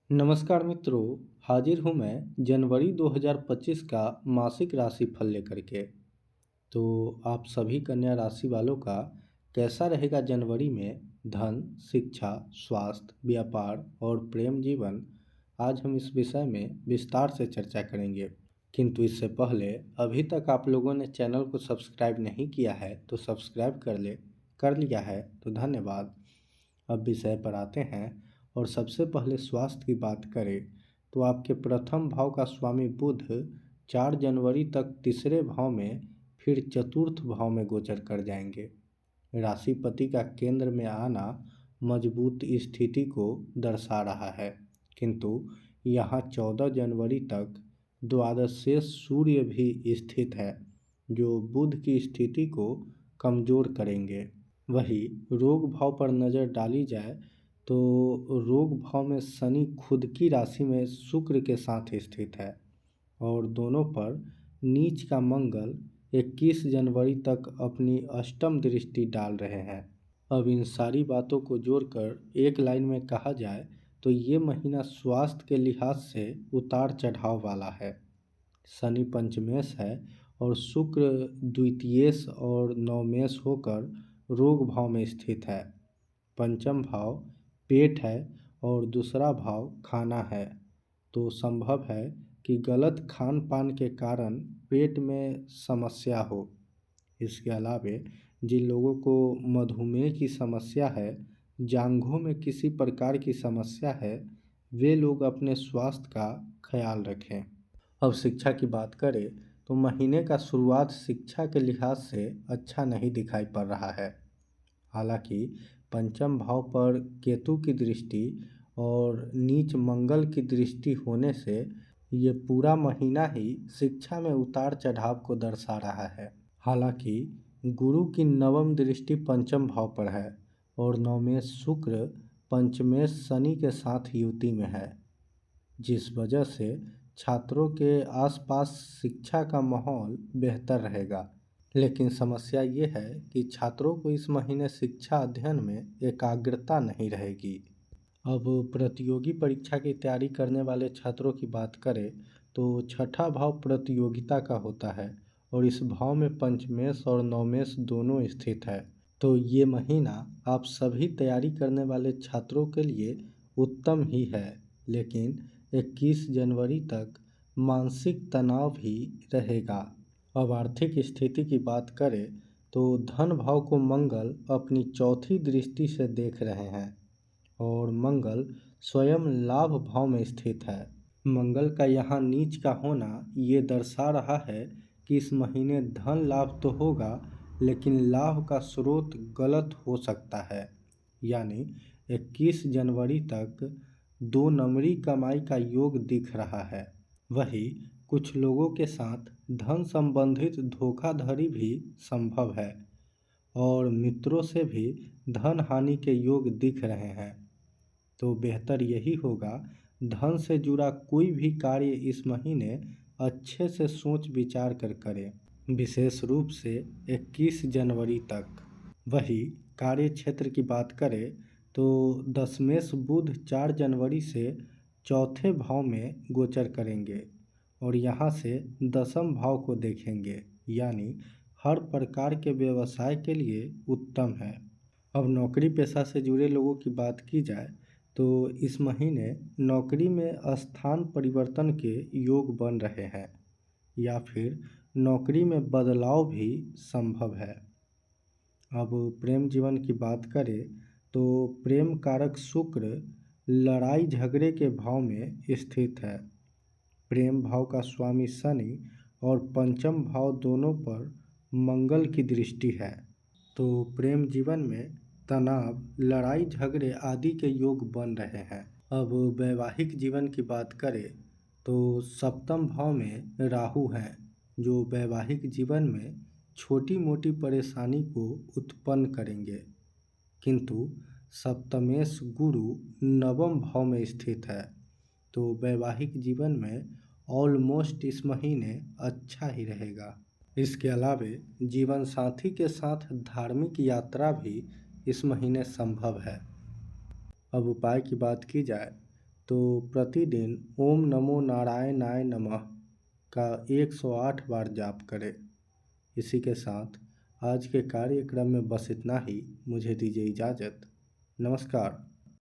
नमस्कार मित्रों। हाजिर हूँ मैं जनवरी 2025 का मासिक राशि फल लेकर के। तो आप सभी कन्या राशि वालों का कैसा रहेगा जनवरी में? धन, शिक्षा, स्वास्थ्य, व्यापार और प्रेम जीवन, आज हम इस विषय में विस्तार से चर्चा करेंगे। किंतु इससे पहले अभी तक आप लोगों ने चैनल को सब्सक्राइब नहीं किया है तो सब्सक्राइब कर लिया है तो धन्यवाद। अब विषय पर आते हैं और सबसे पहले स्वास्थ्य की बात करें तो आपके प्रथम भाव का स्वामी बुध 4 जनवरी तक तीसरे भाव में फिर चतुर्थ भाव में गोचर कर जाएंगे। राशिपति का केंद्र में आना मजबूत स्थिति को दर्शा रहा है, किंतु यहाँ 14 जनवरी तक द्वादश से सूर्य भी स्थित है जो बुध की स्थिति को कमजोर करेंगे। वही रोग भाव पर नज़र डाली जाए तो रोग भाव में शनि खुद की राशि में शुक्र के साथ स्थित है और दोनों पर नीच का मंगल 21 जनवरी तक अपनी अष्टम दृष्टि डाल रहे हैं। अब इन सारी बातों को जोड़कर एक लाइन में कहा जाए तो ये महीना स्वास्थ्य के लिहाज से उतार चढ़ाव वाला है। शनि पंचमेश है और शुक्र द्वितीयेश और नवमेश होकर रोग भाव में स्थित है। पंचम भाव पेट है और दूसरा भाव खाना है, तो संभव है कि गलत खान पान के कारण पेट में समस्या हो। इसके अलावे जिन लोगों को मधुमेह की समस्या है, जांघों में किसी प्रकार की समस्या है, वे लोग अपने स्वास्थ्य का ख्याल रखें। अब शिक्षा की बात करें तो महीने का शुरुआत शिक्षा के लिहाज से अच्छा नहीं दिखाई पड़ रहा है। हालांकि पंचम भाव पर केतु की दृष्टि और नीच मंगल की दृष्टि होने से ये पूरा महीना ही शिक्षा में उतार चढ़ाव को दर्शा रहा है। हालांकि गुरु की नवम दृष्टि पंचम भाव पर है और नवमेश शुक्र पंचमेश शनि के साथ युति में है, जिस वजह से छात्रों के आसपास शिक्षा का माहौल बेहतर रहेगा। लेकिन समस्या ये है कि छात्रों को इस महीने शिक्षा अध्ययन में एकाग्रता नहीं रहेगी। अब प्रतियोगी परीक्षा की तैयारी करने वाले छात्रों की बात करें तो छठा भाव प्रतियोगिता का होता है और इस भाव में पंचमेश और नवमेश दोनों स्थित है। तो ये महीना आप सभी तैयारी करने वाले छात्रों के लिए उत्तम ही है, लेकिन 21 जनवरी तक मानसिक तनाव भी रहेगा। अब आर्थिक स्थिति की बात करें तो धन भाव को मंगल अपनी चौथी दृष्टि से देख रहे हैं और मंगल स्वयं लाभ भाव में स्थित है। मंगल का यहाँ नीच का होना ये दर्शा रहा है कि इस महीने धन लाभ तो होगा, लेकिन लाभ का स्रोत गलत हो सकता है। यानी 21 जनवरी तक दो नंबरी कमाई का योग दिख रहा है। वही कुछ लोगों के साथ धन संबंधित धोखाधड़ी भी संभव है और मित्रों से भी धन हानि के योग दिख रहे हैं। तो बेहतर यही होगा धन से जुड़ा कोई भी कार्य इस महीने अच्छे से सोच विचार कर करें, विशेष रूप से 21 जनवरी तक। वही कार्य क्षेत्र की बात करें तो दशमेश बुध 4 जनवरी से चौथे भाव में गोचर करेंगे और यहाँ से दसम भाव को देखेंगे, यानी हर प्रकार के व्यवसाय के लिए उत्तम है। अब नौकरी पेशा से जुड़े लोगों की बात की जाए तो इस महीने नौकरी में स्थान परिवर्तन के योग बन रहे हैं या फिर नौकरी में बदलाव भी संभव है। अब प्रेम जीवन की बात करें तो प्रेम कारक शुक्र लड़ाई झगड़े के भाव में स्थित है। प्रेम भाव का स्वामी शनि और पंचम भाव दोनों पर मंगल की दृष्टि है, तो प्रेम जीवन में तनाव, लड़ाई झगड़े आदि के योग बन रहे हैं। अब वैवाहिक जीवन की बात करें तो सप्तम भाव में राहु हैं जो वैवाहिक जीवन में छोटी मोटी परेशानी को उत्पन्न करेंगे, किंतु सप्तमेश गुरु नवम भाव में स्थित है, तो वैवाहिक जीवन में ऑलमोस्ट इस महीने अच्छा ही रहेगा। इसके अलावे जीवन साथी के साथ धार्मिक यात्रा भी इस महीने संभव है। अब उपाय की बात की जाए तो प्रतिदिन ओम नमो नारायणाय नमः का 108 बार जाप करें। इसी के साथ आज के कार्यक्रम में बस इतना ही। मुझे दीजिए इजाज़त। नमस्कार।